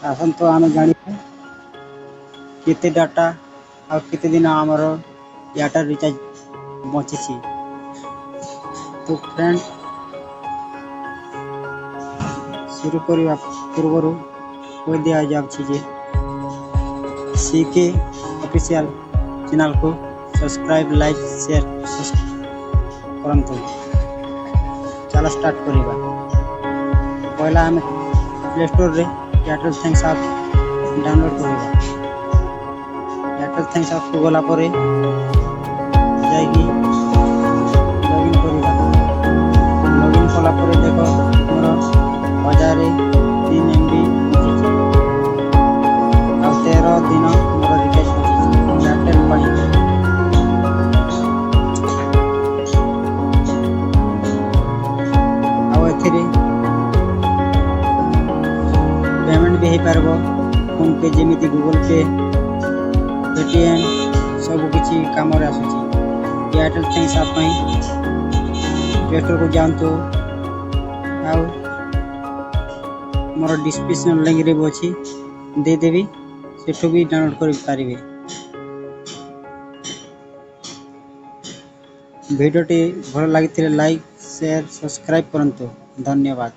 आसतु आम जानी केते डाटा आ केते दिन आमर एयरटेल रिचार्ज बची। तो फ्रेंड शुरू करने पूर्व कह दि जाए सीके ऑफिशियल चैनल को सब्सक्राइब लाइक शेयर करंतु। चलो स्टार्ट करिबा। पहला आम प्ले स्टोर रे एयरटेल थैंक्स ऐप डाउनलोड करिबा। एयरटेल थैंक्स ऐप को गला परे जाइगी लॉगिन करिबा। लॉगिन कला परे देखो मोर 1003 MB आ 13 दिन मोर रिचार्ज पची एयरटेल पाई। पेमेंट भी हो पार फोन पे जमी गूगल पे पेटीएम सब किसी कम Airtel thanks app play store को जातु। मोर डिस्क्रिप्शन लिंक रे अच्छी देदेवी सेठू भी डाउनलोड कर पारिबे। वीडियोटी भल लगी लाइक शेयर सब्सक्राइब करंतु। धन्यवाद।